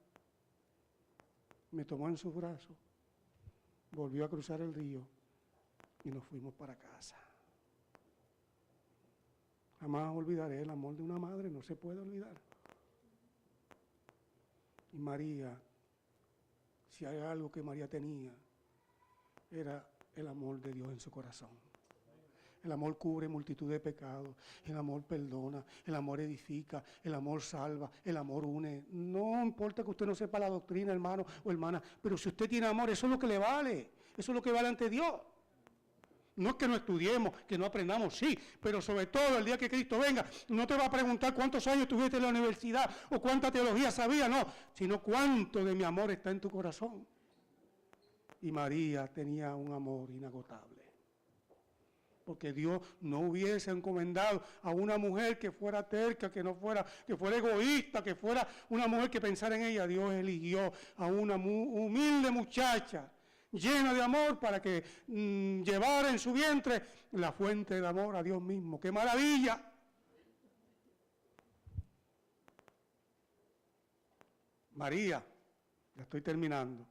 me tomó en sus brazos, volvió a cruzar el río y nos fuimos para casa. Jamás olvidaré el amor de una madre, no se puede olvidar. Y María, si hay algo que María tenía, era el amor de Dios en su corazón. El amor cubre multitud de pecados, el amor perdona, el amor edifica, el amor salva, el amor une. No importa que usted no sepa la doctrina, hermano o hermana, pero si usted tiene amor, eso es lo que le vale, eso es lo que vale ante Dios. No es que no estudiemos, que no aprendamos, sí, pero sobre todo el día que Cristo venga, no te va a preguntar cuántos años estuviste en la universidad o cuánta teología sabías, no, sino cuánto de mi amor está en tu corazón. Y María tenía un amor inagotable. Porque Dios no hubiese encomendado a una mujer que fuera terca, que fuera egoísta, que fuera una mujer que pensara en ella. Dios eligió a una humilde muchacha llena de amor para que llevara en su vientre la fuente del amor a Dios mismo. ¡Qué maravilla! María, ya estoy terminando,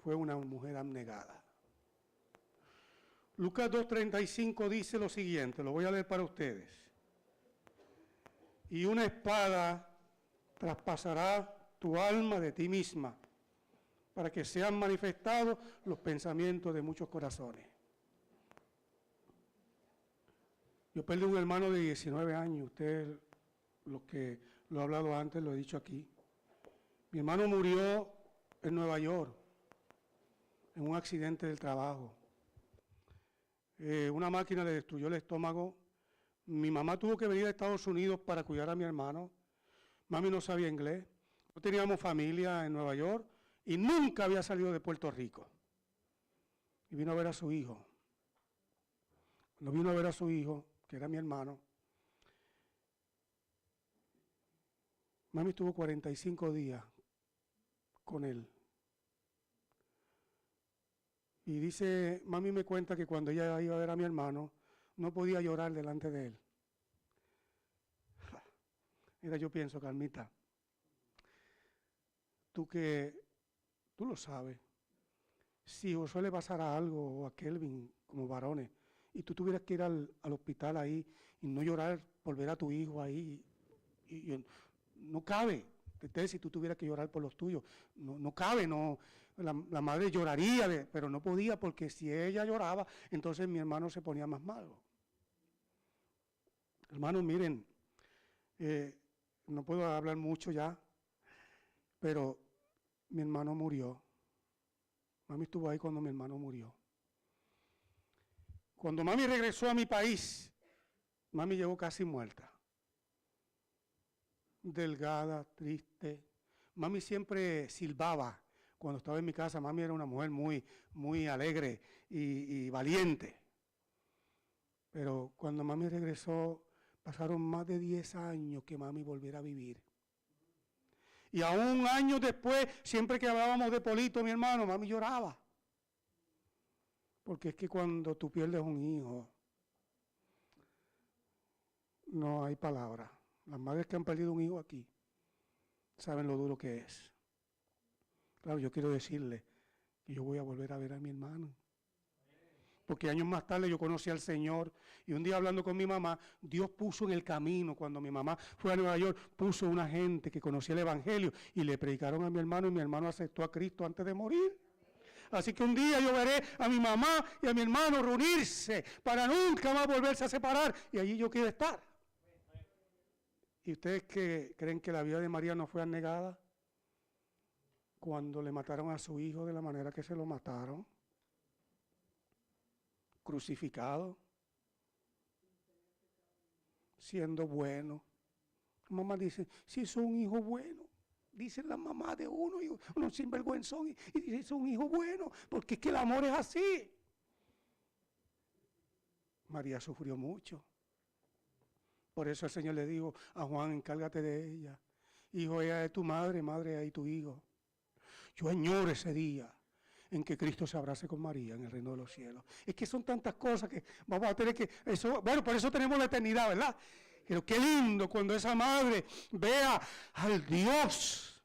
fue una mujer abnegada. Lucas 2:35 dice lo siguiente, lo voy a leer para ustedes. Y una espada traspasará tu alma de ti misma, para que sean manifestados los pensamientos de muchos corazones. Yo perdí un hermano de 19 años, usted, lo que lo he hablado antes, lo he dicho aquí. Mi hermano murió en Nueva York, en un accidente del trabajo. Una máquina le destruyó el estómago. Mi mamá tuvo que venir a Estados Unidos para cuidar a mi hermano. Mami no sabía inglés. No teníamos familia en Nueva York y nunca había salido de Puerto Rico. Y vino a ver a su hijo. Cuando vino a ver a su hijo, que era mi hermano, mami estuvo 45 días con él. Y dice, mami me cuenta que cuando ella iba a ver a mi hermano, no podía llorar delante de él. Mira, yo pienso, Carmita, tú lo sabes, si a Josué le pasara algo, o a Kelvin, como varones, y tú tuvieras que ir al hospital ahí y no llorar por ver a tu hijo ahí, y no cabe. Si tú tuvieras que llorar por los tuyos, no cabe, no. La madre lloraría, pero no podía, porque si ella lloraba, entonces mi hermano se ponía más malo. Hermanos, miren, no puedo hablar mucho ya, pero mi hermano murió. Mami estuvo ahí cuando mi hermano murió. Cuando mami regresó a mi país, mami llegó casi muerta. Delgada, triste. Mami siempre silbaba cuando estaba en mi casa. Mami era una mujer muy alegre y valiente. Pero cuando mami regresó, pasaron más de 10 años que mami volviera a vivir. Y aún años después, siempre que hablábamos de Polito, mi hermano, mami lloraba. Porque es que cuando tú pierdes un hijo, no hay palabras. Las madres que han perdido un hijo aquí saben lo duro que es. Claro, yo quiero decirle que yo voy a volver a ver a mi hermano. Porque años más tarde yo conocí al Señor y un día hablando con mi mamá, Dios puso en el camino, cuando mi mamá fue a Nueva York, puso una gente que conocía el Evangelio y le predicaron a mi hermano y mi hermano aceptó a Cristo antes de morir. Así que un día yo veré a mi mamá y a mi hermano reunirse para nunca más volverse a separar y allí yo quiero estar. ¿Y ustedes creen que la vida de María no fue abnegada? Cuando le mataron a su hijo de la manera que se lo mataron, crucificado, siendo bueno. Mamá dice, si es un hijo bueno, dicen la mamá de uno, y uno sinvergüenzón, y dice, es un hijo bueno, porque es que el amor es así. María sufrió mucho. Por eso el Señor le dijo a Juan, encárgate de ella. Hijo, ella es tu madre, madre es tu hijo. Yo añoro ese día en que Cristo se abrace con María en el reino de los cielos. Es que son tantas cosas que vamos a tener que... Bueno, por eso tenemos la eternidad, ¿verdad? Pero qué lindo cuando esa madre vea al Dios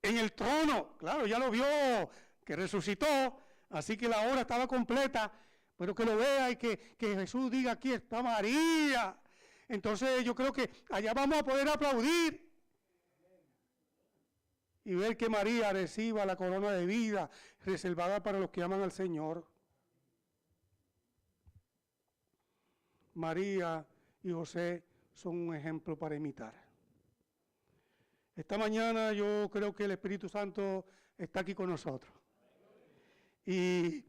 en el trono. Claro, ya lo vio, que resucitó, así que la hora estaba completa. Pero que lo vea y que Jesús diga, aquí está María. Entonces yo creo que allá vamos a poder aplaudir y ver que María reciba la corona de vida reservada para los que aman al Señor. María y José son un ejemplo para imitar. Esta mañana yo creo que el Espíritu Santo está aquí con nosotros. Y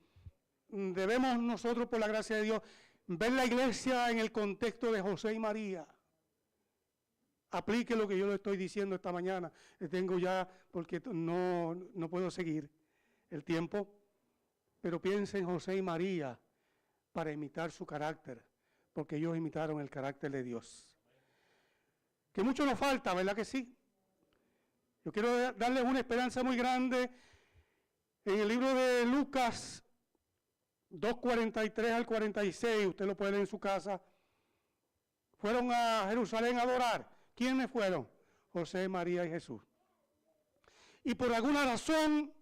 debemos nosotros, por la gracia de Dios, ver la iglesia en el contexto de José y María. Aplique lo que yo le estoy diciendo esta mañana. Tengo ya, porque no puedo seguir el tiempo, pero piense en José y María para imitar su carácter, porque ellos imitaron el carácter de Dios. Que mucho nos falta, ¿verdad que sí? Yo quiero darles una esperanza muy grande en el libro de Lucas 2:43 al 46, usted lo puede leer en su casa. Fueron a Jerusalén a adorar. ¿Quiénes fueron? José, María y Jesús. Y por alguna razón,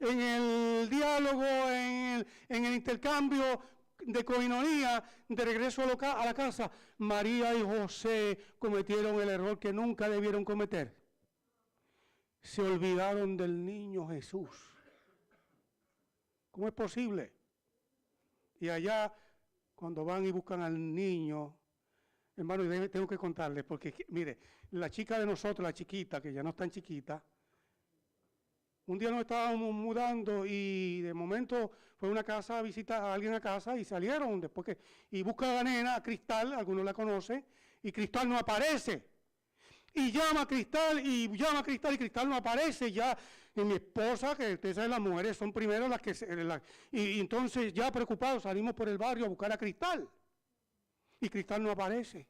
en el diálogo, en el intercambio de coinonía, de regreso a la casa, María y José cometieron el error que nunca debieron cometer. Se olvidaron del niño Jesús. ¿Cómo es posible? Y allá, cuando van y buscan al niño, hermano, tengo que contarles, porque mire, la chica de nosotros, la chiquita, que ya no es tan chiquita, un día nos estábamos mudando y de momento fue una casa a visitar a alguien a casa y salieron después que, y busca a la nena, a Cristal, algunos la conocen, y Cristal no aparece. Y llama a Cristal y Cristal no aparece ya. Y mi esposa, que ustedes saben, las mujeres son primero las que... y entonces ya preocupados salimos por el barrio a buscar a Cristal. Y Cristal no aparece.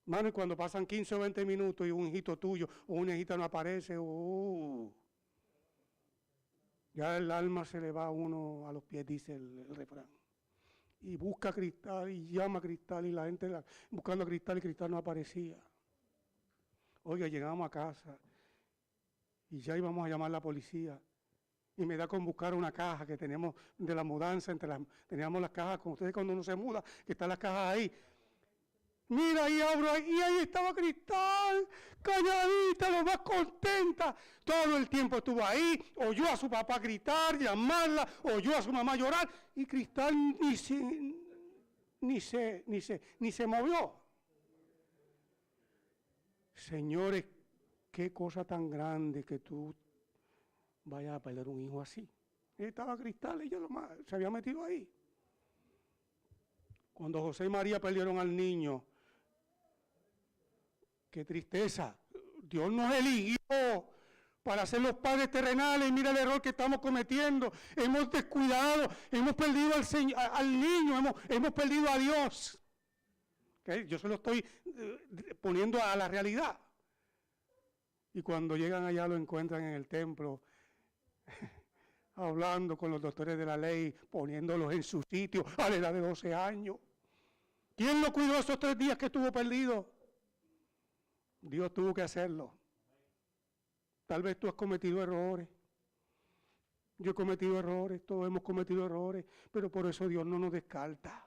Hermano, y cuando pasan 15 o 20 minutos y un hijito tuyo o una hijita no aparece, ya el alma se le va a uno a los pies, dice el refrán. Y busca a Cristal y llama a Cristal y la gente buscando a Cristal y Cristal no aparecía. Oiga, llegamos a casa y ya íbamos a llamar a la policía. Y me da con buscar una caja que tenemos de la mudanza, teníamos las cajas con ustedes cuando uno se muda, que están las cajas ahí. Mira, ahí abro, y ahí estaba Cristal, calladita, lo más contenta. Todo el tiempo estuvo ahí, oyó a su papá gritar, llamarla, oyó a su mamá llorar, y Cristal ni se movió. Señores, qué cosa tan grande que tú vayas a perder un hijo así. Estaba Cristal y se había metido ahí. Cuando José y María perdieron al niño, qué tristeza. Dios nos eligió para ser los padres terrenales. Mira el error que estamos cometiendo. Hemos descuidado, hemos perdido al niño, hemos perdido a Dios. ¿Okay? Yo se lo estoy poniendo a la realidad. Y cuando llegan allá lo encuentran en el templo, hablando con los doctores de la ley, poniéndolos en su sitio a la edad de 12 años. ¿Quién lo cuidó esos 3 días que estuvo perdido? Dios tuvo que hacerlo. Tal vez tú has cometido errores. Yo he cometido errores, todos hemos cometido errores, pero por eso Dios no nos descarta.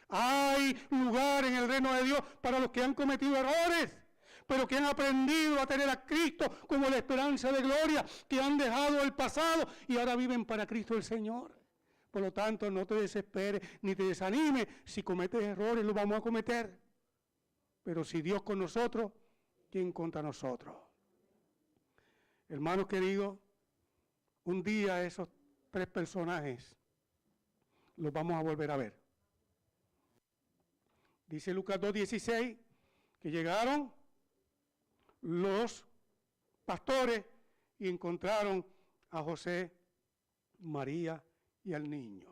Hay lugar en el reino de Dios para los que han cometido errores, pero que han aprendido a tener a Cristo como la esperanza de gloria, que han dejado el pasado y ahora viven para Cristo el Señor. Por lo tanto, no te desesperes ni te desanimes. Si cometes errores, los vamos a cometer. Pero si Dios con nosotros, ¿quién contra nosotros? Hermanos queridos, un día esos 3 personajes los vamos a volver a ver. Dice Lucas 2:16 que llegaron los pastores y encontraron a José, María y al niño.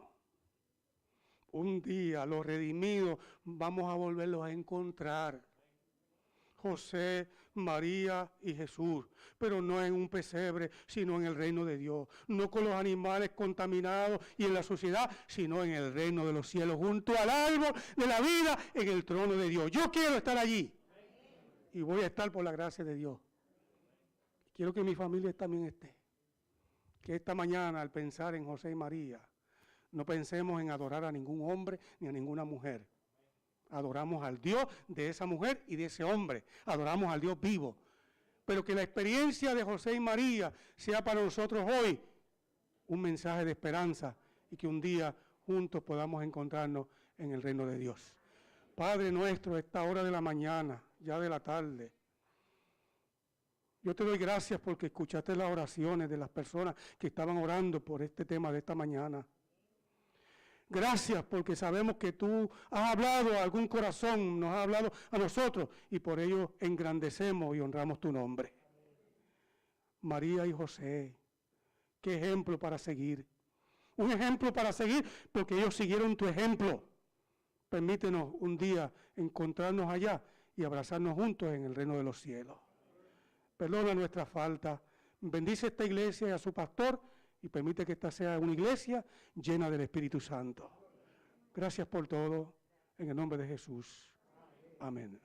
Un día los redimidos vamos a volverlos a encontrar. José, María y Jesús, pero no en un pesebre, sino en el reino de Dios, no con los animales contaminados y en la sociedad, sino en el reino de los cielos, junto al árbol de la vida, en el trono de Dios. Yo quiero estar allí y voy a estar por la gracia de Dios. Quiero que mi familia también esté. Que esta mañana, al pensar en José y María, no pensemos en adorar a ningún hombre ni a ninguna mujer. Adoramos al Dios de esa mujer y de ese hombre. Adoramos al Dios vivo. Pero que la experiencia de José y María sea para nosotros hoy un mensaje de esperanza y que un día juntos podamos encontrarnos en el reino de Dios. Padre nuestro, a esta hora de la mañana, ya de la tarde, yo te doy gracias porque escuchaste las oraciones de las personas que estaban orando por este tema de esta mañana. Gracias porque sabemos que tú has hablado a algún corazón, nos has hablado a nosotros y por ello engrandecemos y honramos tu nombre. María y José, qué ejemplo para seguir. Un ejemplo para seguir porque ellos siguieron tu ejemplo. Permítenos un día encontrarnos allá y abrazarnos juntos en el reino de los cielos. Perdona nuestra falta. Bendice esta iglesia y a su pastor y permite que esta sea una iglesia llena del Espíritu Santo. Gracias por todo. En el nombre de Jesús. Amén.